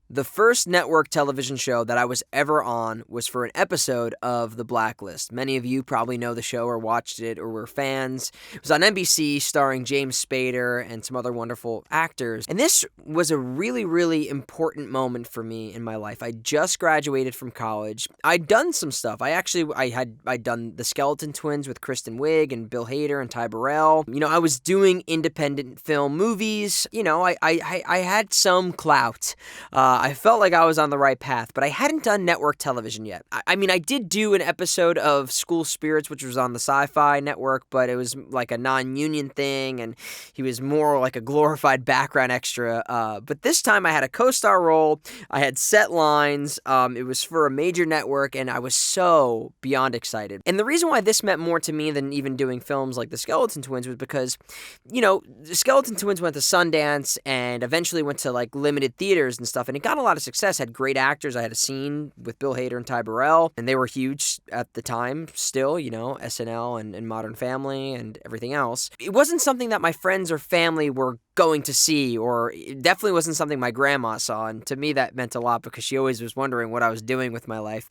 The first network television show that I was ever on was for an episode of The Blacklist. Many of you probably know the show or watched it or were fans. It was on NBC, starring James Spader and some other wonderful actors. And this was a really, really important moment for me in my life. I just graduated from college. I'd done some stuff. I'd done The Skeleton Twins with Kristen Wiig and Bill Hader and Ty Burrell. I was doing independent film movies. I had some clout. I felt like I was on the right path, but I hadn't done network television yet. I did do an episode of School Spirits, which was on the Sci-Fi Network, but it was like a non-union thing, and he was more like a glorified background extra. But this time I had a co-star role. I had set lines. It was for a major network, and I was so beyond excited. And the reason why this meant more to me than even doing films like The Skeleton Twins was because, The Skeleton Twins went to Sundance and eventually went to like limited theaters and stuff, and it got a lot of success, had great actors. I had a scene with Bill Hader and Ty Burrell, and they were huge at the time still, SNL and Modern Family and everything else. It wasn't something that my friends or family were going to see, or it definitely wasn't something my grandma saw, and to me that meant a lot because she always was wondering what I was doing with my life.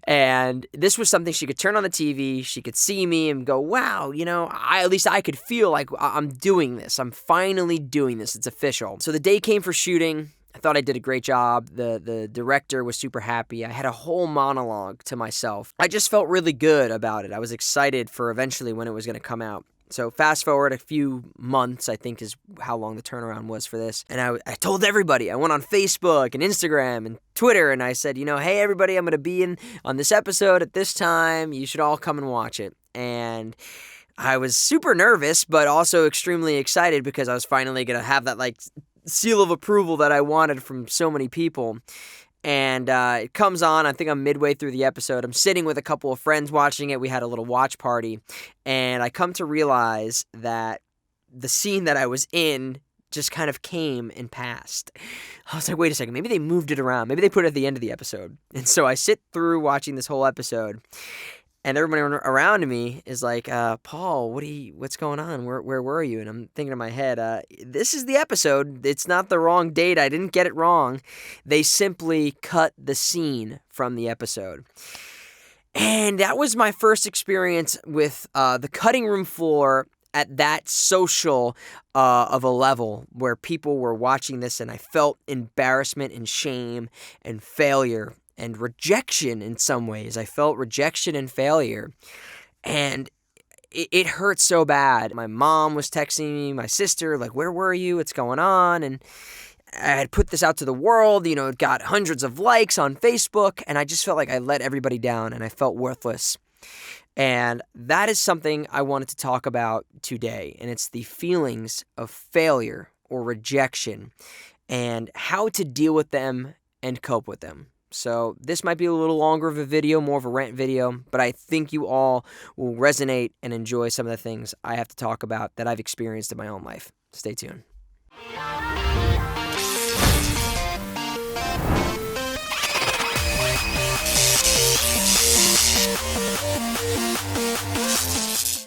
And this was something she could turn on the TV, she could see me and go, wow, at least I could feel like I'm doing this. I'm finally doing this. It's official. So the day came for shooting. I thought I did a great job. The director was super happy. I had a whole monologue to myself. I just felt really good about it. I was excited for eventually when it was going to come out. So fast forward a few months, I think is how long the turnaround was for this. And I told everybody. I went on Facebook and Instagram and Twitter, and I said, hey, everybody, I'm going to be on this episode at this time. You should all come and watch it. And I was super nervous, but also extremely excited because I was finally going to have that seal of approval that I wanted from so many people. And it comes on. I think I'm midway through the episode. I'm sitting with a couple of friends watching it. We had a little watch party. And I come to realize that the scene that I was in just kind of came and passed. I was like, wait a second. Maybe they moved it around. Maybe they put it at the end of the episode. And so I sit through watching this whole episode. And everybody around me is like, Paul, what's going on? Where were you? And I'm thinking in my head, this is the episode. It's not the wrong date. I didn't get it wrong. They simply cut the scene from the episode. And that was my first experience with the cutting room floor at that social of a level where people were watching this, and I felt embarrassment and shame and failure and rejection in some ways. I felt rejection and failure. And it hurt so bad. My mom was texting me, my sister, like, where were you? What's going on? And I had put this out to the world, it got hundreds of likes on Facebook, and I just felt like I let everybody down and I felt worthless. And that is something I wanted to talk about today, and it's the feelings of failure or rejection and how to deal with them and cope with them. So this might be a little longer of a video, more of a rant video, but I think you all will resonate and enjoy some of the things I have to talk about that I've experienced in my own life. Stay tuned.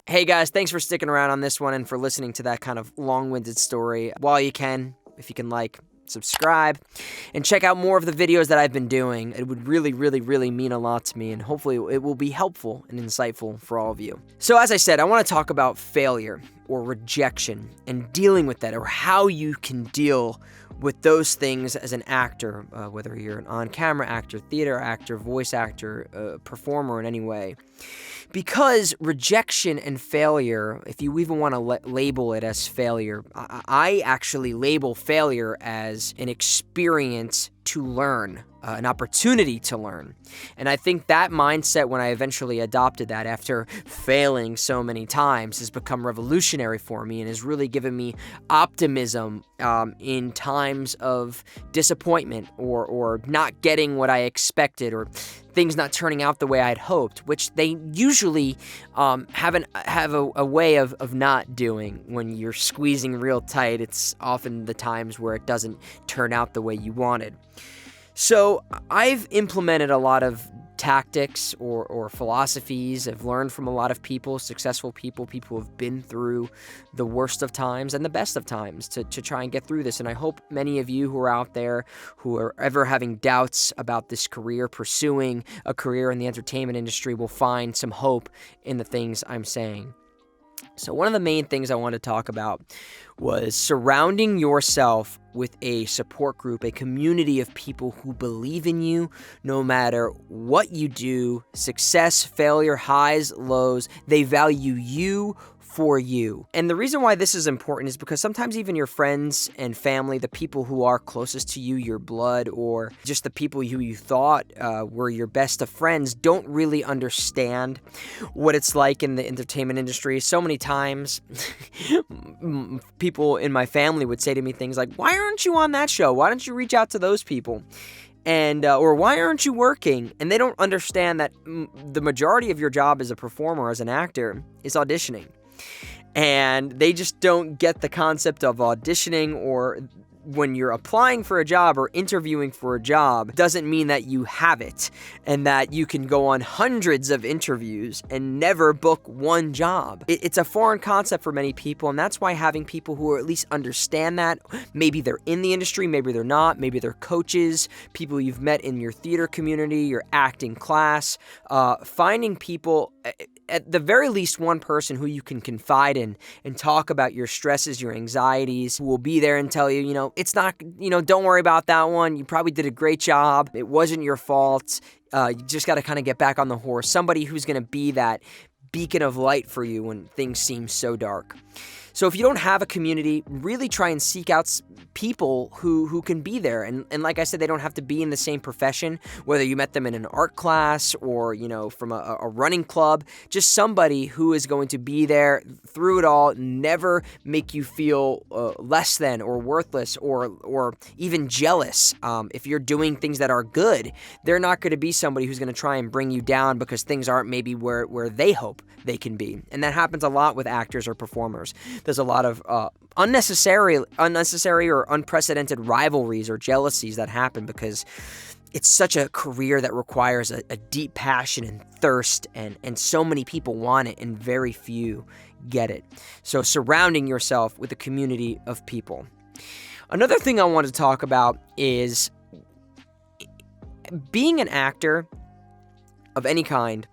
Hey guys, thanks for sticking around on this one and for listening to that kind of long-winded story. While you can, if you can subscribe, and check out more of the videos that I've been doing. It would really, really, really mean a lot to me, and hopefully it will be helpful and insightful for all of you. So as I said, I want to talk about failure or rejection and dealing with that, or how you can deal with those things as an actor, whether you're an on-camera actor, theater actor, voice actor, performer in any way. Because rejection and failure, if you even want to label it as failure, I actually label failure as an experience to learn, an opportunity to learn. And I think that mindset, when I eventually adopted that after failing so many times, has become revolutionary for me and has really given me optimism in times of disappointment or not getting what I expected, or things not turning out the way I'd hoped, which they usually have a way of not doing. When you're squeezing real tight, it's often the times where it doesn't turn out the way you wanted. So I've implemented a lot of tactics or philosophies. I've learned from a lot of people, successful people who have been through the worst of times and the best of times to try and get through this. And I hope many of you who are out there who are ever having doubts about this career, pursuing a career in the entertainment industry, will find some hope in the things I'm saying. So one of the main things I want to talk about was surrounding yourself with a support group, a community of people who believe in you no matter what you do, success, failure, highs, lows. They value you for you. And the reason why this is important is because sometimes even your friends and family, the people who are closest to you, your blood, or just the people who you thought were your best of friends, don't really understand what it's like in the entertainment industry. So many times people in my family would say to me things like, "Why aren't you on that show? Why don't you reach out to those people?" And or "Why aren't you working?" And they don't understand that the majority of your job as a performer, as an actor, is auditioning. And they just don't get the concept of auditioning, or when you're applying for a job or interviewing for a job, doesn't mean that you have it and that you can go on hundreds of interviews and never book one job. It's a foreign concept for many people, and that's why having people who at least understand that, maybe they're in the industry, maybe they're not, maybe they're coaches, people you've met in your theater community, your acting class, finding people, at the very least one person who you can confide in and talk about your stresses, your anxieties, who will be there and tell you, it's not, don't worry about that one. You probably did a great job. It wasn't your fault. You just got to kind of get back on the horse. Somebody who's going to be that beacon of light for you when things seem so dark. So if you don't have a community, really try and seek out people who can be there. And like I said, they don't have to be in the same profession, whether you met them in an art class or, from a running club, just somebody who is going to be there through it all, never make you feel less than or worthless or even jealous. If you're doing things that are good, they're not going to be somebody who's going to try and bring you down because things aren't maybe where they hope they can be. And that happens a lot with actors or performers. There's a lot of unnecessary or unprecedented rivalries or jealousies that happen because it's such a career that requires a deep passion and thirst, and so many people want it and very few get it. So surrounding yourself with a community of people. Another thing I want to talk about is being an actor of any kind.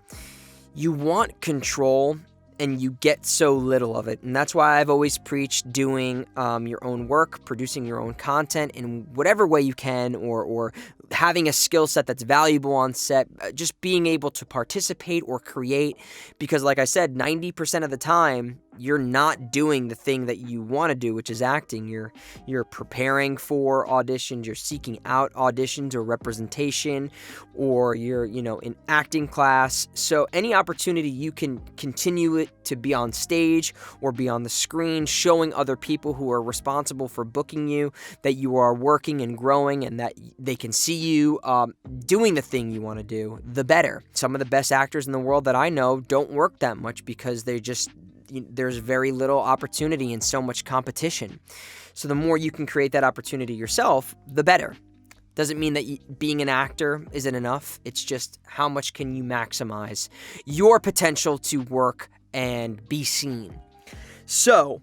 You want control, and you get so little of it. And that's why I've always preached doing your own work, producing your own content in whatever way you can, or having a skill set that's valuable on set, just being able to participate or create. Because like I said, 90% of the time, you're not doing the thing that you want to do, which is acting. You're preparing for auditions, you're seeking out auditions or representation, or you're, in acting class. So any opportunity you can continue it to be on stage or be on the screen, showing other people who are responsible for booking you that you are working and growing and that they can see you doing the thing you want to do, the better. Some of the best actors in the world that I know don't work that much because there's very little opportunity and so much competition. So the more you can create that opportunity yourself, the better. Doesn't mean that being an actor isn't enough. It's just how much can you maximize your potential to work and be seen. So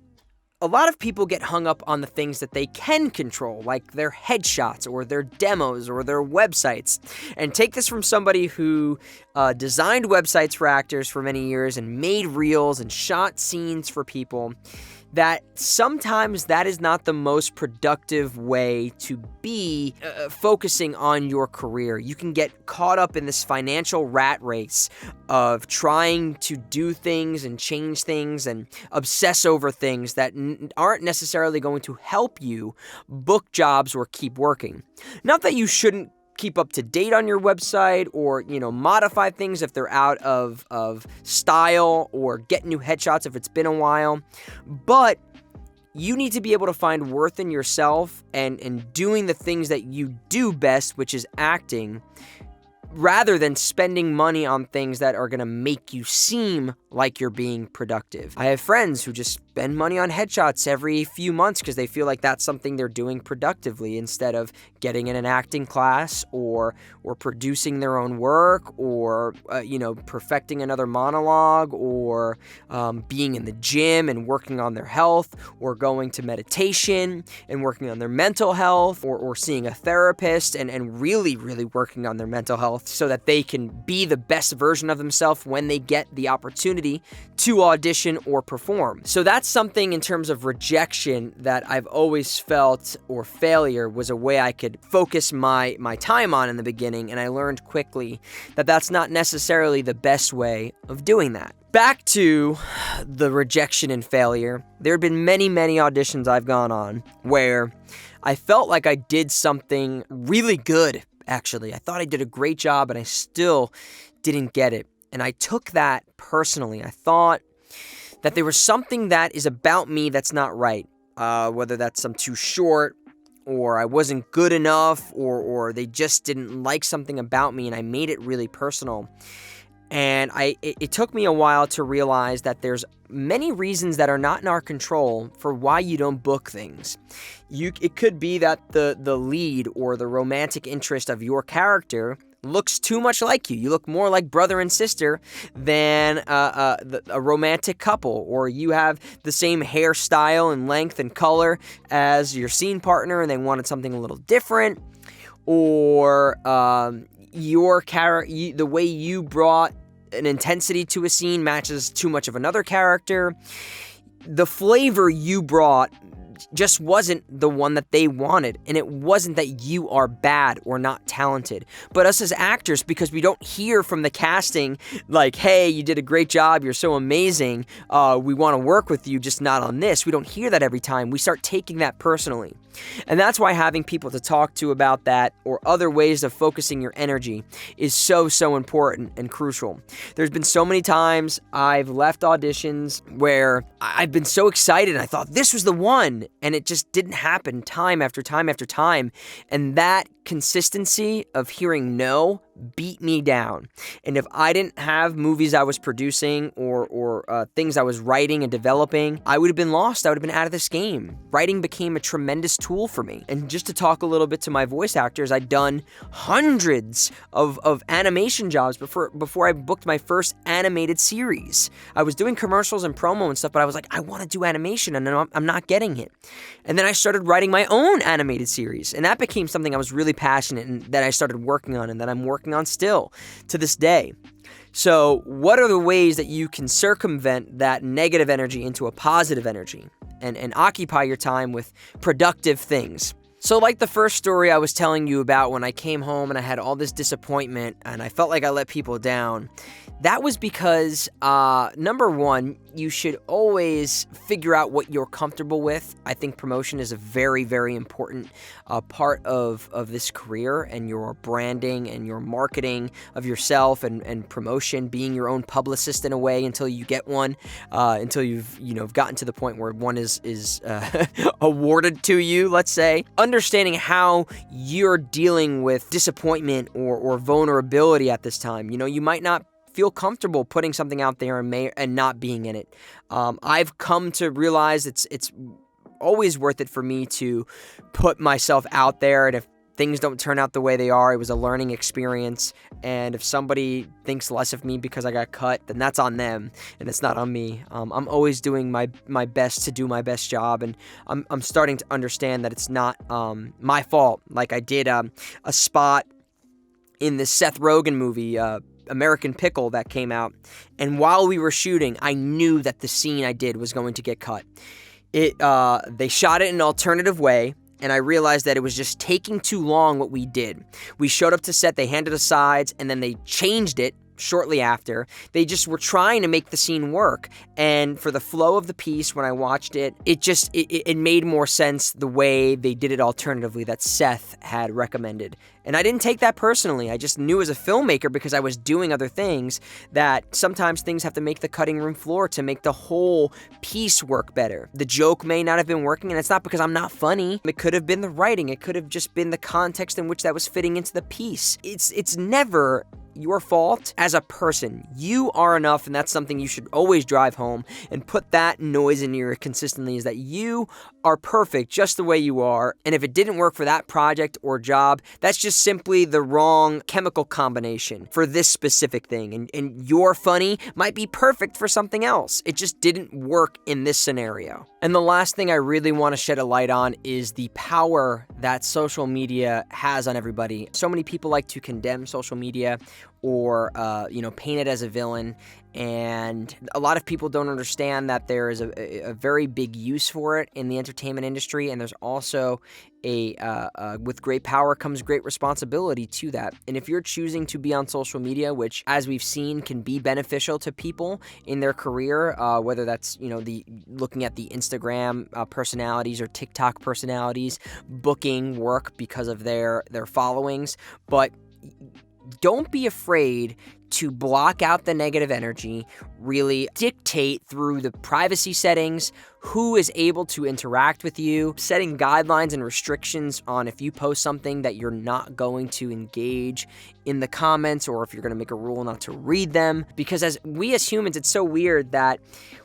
a lot of people get hung up on the things that they can control, like their headshots or their demos or their websites. And take this from somebody who designed websites for actors for many years and made reels and shot scenes for people, that sometimes that is not the most productive way to be focusing on your career. You can get caught up in this financial rat race of trying to do things and change things and obsess over things that aren't necessarily going to help you book jobs or keep working. Not that you shouldn't keep up to date on your website or, modify things if they're out of style, or get new headshots if it's been a while. But you need to be able to find worth in yourself and doing the things that you do best, which is acting, rather than spending money on things that are going to make you seem like you're being productive. I have friends who just spend money on headshots every few months because they feel like that's something they're doing productively instead of getting in an acting class or producing their own work or, perfecting another monologue or being in the gym and working on their health or going to meditation and working on their mental health or seeing a therapist and really, really working on their mental health so that they can be the best version of themselves when they get the opportunity to audition or perform. So that's something in terms of rejection that I've always felt, or failure was a way I could focus my time on in the beginning, and I learned quickly that that's not necessarily the best way of doing that. Back to the rejection and failure, there had been many, many auditions I've gone on where I felt like I did something really good, actually. I thought I did a great job, and I still didn't get it. And I took that personally. I thought that there was something that is about me that's not right, whether that's I'm too short, or I wasn't good enough, or they just didn't like something about me, and I made it really personal. And it took me a while to realize that there's many reasons that are not in our control for why you don't book things. It could be that the lead or the romantic interest of your character looks too much like you. You look more like brother and sister than a romantic couple, or you have the same hairstyle and length and color as your scene partner and they wanted something a little different, or your character, the way you brought an intensity to a scene matches too much of another character. The flavor you brought just wasn't the one that they wanted, and it wasn't that you are bad or not talented, but us as actors, because we don't hear from the casting like, hey, you did a great job, you're so amazing, we want to work with you, just not on this. We don't hear that every time. We start taking that personally. And that's why having people to talk to about that or other ways of focusing your energy is so, so important and crucial. There's been so many times I've left auditions where I've been so excited and I thought this was the one, and it just didn't happen time after time after time. And that consistency of hearing no beat me down. And if I didn't have movies I was producing or things I was writing and developing, I would have been lost. I would have been out of this game. Writing became a tremendous tool for me. And just to talk a little bit to my voice actors, I'd done hundreds of animation jobs before I booked my first animated series. I was doing commercials and promo and stuff, but I was like, I want to do animation, and I'm not getting it. And then I started writing my own animated series, and that became something I was really passionate and that I started working on and that I'm working on still to this day. So what are the ways that you can circumvent that negative energy into a positive energy and occupy your time with productive things? So like the first story I was telling you about, when I came home and I had all this disappointment and I felt like I let people down, that was because, number one, you should always figure out what you're comfortable with. I think promotion is a very, very important part of this career, and your branding and your marketing of yourself and promotion, being your own publicist in a way until you get one, until you've gotten to the point where one is awarded to you, let's say. Understanding how you're dealing with disappointment or vulnerability at this time. You might not feel comfortable putting something out there and not being in it. I've come to realize it's always worth it for me to put myself out there, and if things don't turn out the way they are, it was a learning experience, and if somebody thinks less of me because I got cut, then that's on them, and it's not on me. I'm always doing my best to do my best job, and I'm starting to understand that it's not my fault. Like I did a spot in the Seth Rogen movie, American Pickle, that came out, and while we were shooting, I knew that the scene I did was going to get cut. They shot it in an alternative way, and I realized that it was just taking too long what we did. We showed up to set, they handed us sides, and then they changed it shortly after. They just were trying to make the scene work, and for the flow of the piece, when I watched it, it made more sense the way they did it alternatively that Seth had recommended. And I didn't take that personally. I just knew as a filmmaker, because I was doing other things, that sometimes things have to make the cutting room floor to make the whole piece work better. The joke may not have been working, and it's not because I'm not funny. It could have been the writing. It could have just been the context in which that was fitting into the piece. It's never your fault as a person. You are enough, and that's something you should always drive home and put that noise in your ear consistently, is that you are perfect just the way you are. And if it didn't work for that project or job, that's just simply the wrong chemical combination for this specific thing. And your funny might be perfect for something else. It just didn't work in this scenario. And the last thing I really want to shed a light on is the power that social media has on everybody. So many people like to condemn social media or, paint it as a villain. And a lot of people don't understand that there is a very big use for it in the entertainment industry. And there's also with great power comes great responsibility to that. And if you're choosing to be on social media, which as we've seen can be beneficial to people in their career, whether that's, looking at the Instagram personalities or TikTok personalities, booking work because of their followings, but don't be afraid to block out the negative energy, really dictate through the privacy settings who is able to interact with you, setting guidelines and restrictions on if you post something that you're not going to engage in the comments, or if you're going to make a rule not to read them. Because as humans, it's so weird that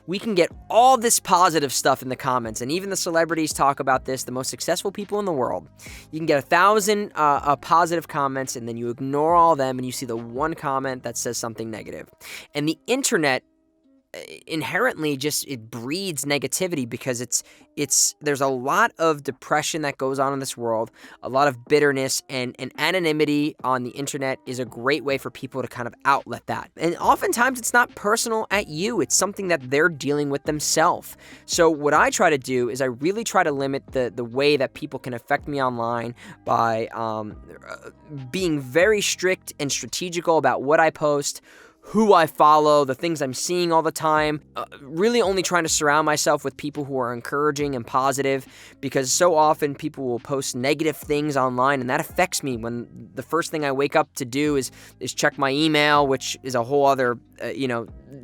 we can get all this positive stuff in the comments, and even the celebrities talk about this, the most successful people in the world. You can get 1,000 positive comments, and then you ignore all of them, and you see the one comment that says something negative. And the internet inherently it breeds negativity, because there's a lot of depression that goes on in this world, a lot of bitterness, and anonymity on the internet is a great way for people to kind of outlet that. And oftentimes it's not personal at you, it's something that they're dealing with themselves. So what I try to do is I really try to limit the way that people can affect me online by being very strict and strategical about what I post, who I follow, the things I'm seeing all the time, really only trying to surround myself with people who are encouraging and positive, because so often people will post negative things online, and that affects me when the first thing I wake up to do is check my email, which is a whole other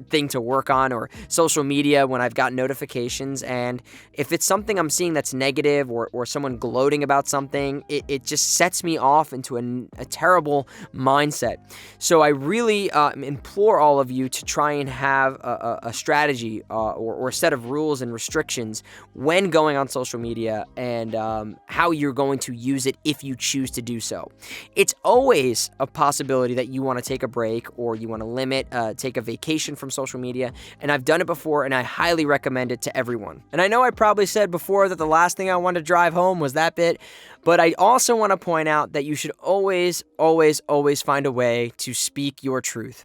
thing to work on, or social media when I've got notifications. And if it's something I'm seeing that's negative, or someone gloating about something, it just sets me off into a terrible mindset. So I really implore all of you to try and have a strategy or a set of rules and restrictions when going on social media, and how you're going to use it if you choose to do so. It's always a possibility that you want to take a break, or you want to take a vacation from social media, and I've done it before, and I highly recommend it to everyone. And I know I probably said before that the last thing I wanted to drive home was that bit, but I also want to point out that you should always, always, always find a way to speak your truth.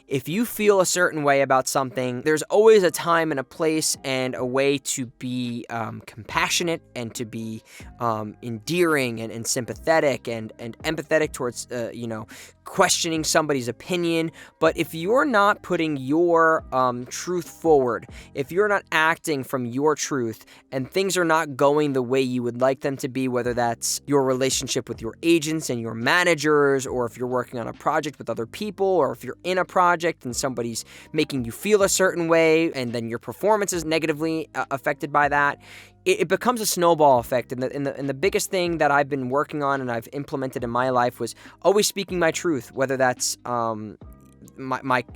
If you feel a certain way about something, there's always a time and a place and a way to be compassionate, and to be endearing and sympathetic and empathetic towards, questioning somebody's opinion. But if you're not putting your truth forward, if you're not acting from your truth, and things are not going the way you would like them to be, whether that's your relationship with your agents and your managers, or if you're working on a project with other people, or if you're in a project and somebody's making you feel a certain way, and then your performance is negatively affected by that, it becomes a snowball effect. And the biggest thing that I've been working on and I've implemented in my life was always speaking my truth, whether that's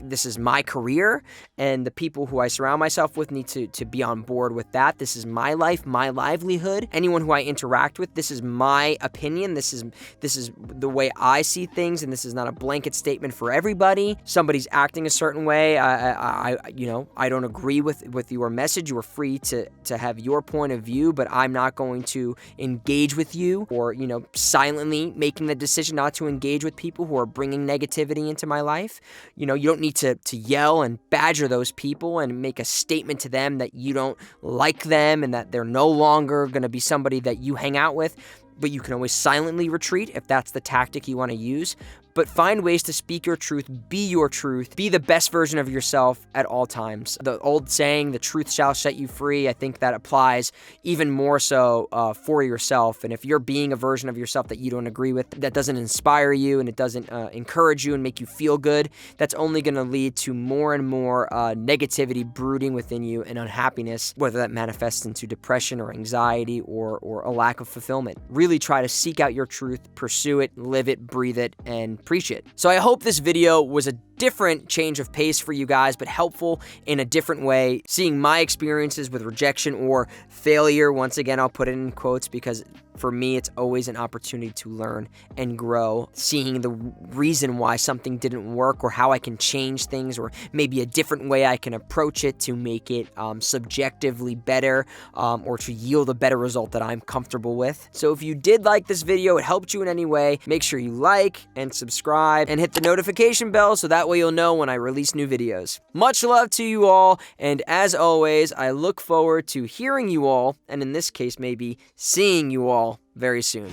this is my career, and the people who I surround myself with need to be on board with that. This is my life, my livelihood. Anyone who I interact with, this is my opinion. This is the way I see things, and this is not a blanket statement for everybody. Somebody's acting a certain way. I don't agree with your message. You are free to have your point of view, but I'm not going to engage with you, or silently making the decision not to engage with people who are bringing negativity into my life. You don't need to yell and badger those people and make a statement to them that you don't like them and that they're no longer going to be somebody that you hang out with. But you can always silently retreat if that's the tactic you want to use. But find ways to speak your truth, be your truth, be the best version of yourself at all times. The old saying, the truth shall set you free, I think that applies even more so for yourself. And if you're being a version of yourself that you don't agree with, that doesn't inspire you, and it doesn't encourage you and make you feel good, that's only going to lead to more and more negativity brooding within you, and unhappiness, whether that manifests into depression or anxiety or a lack of fulfillment. Really try to seek out your truth, pursue it, live it, breathe it, and appreciate. So I hope this video was a different change of pace for you guys, but helpful in a different way, seeing my experiences with rejection or failure. Once again, I'll put it in quotes because for me, it's always an opportunity to learn and grow, seeing the reason why something didn't work or how I can change things or maybe a different way I can approach it to make it subjectively better or to yield a better result that I'm comfortable with. So if you did like this video, it helped you in any way, make sure you like and subscribe and hit the notification bell so that way you'll know when I release new videos. Much love to you all, and as always, I look forward to hearing you all, and in this case, maybe seeing you all very soon.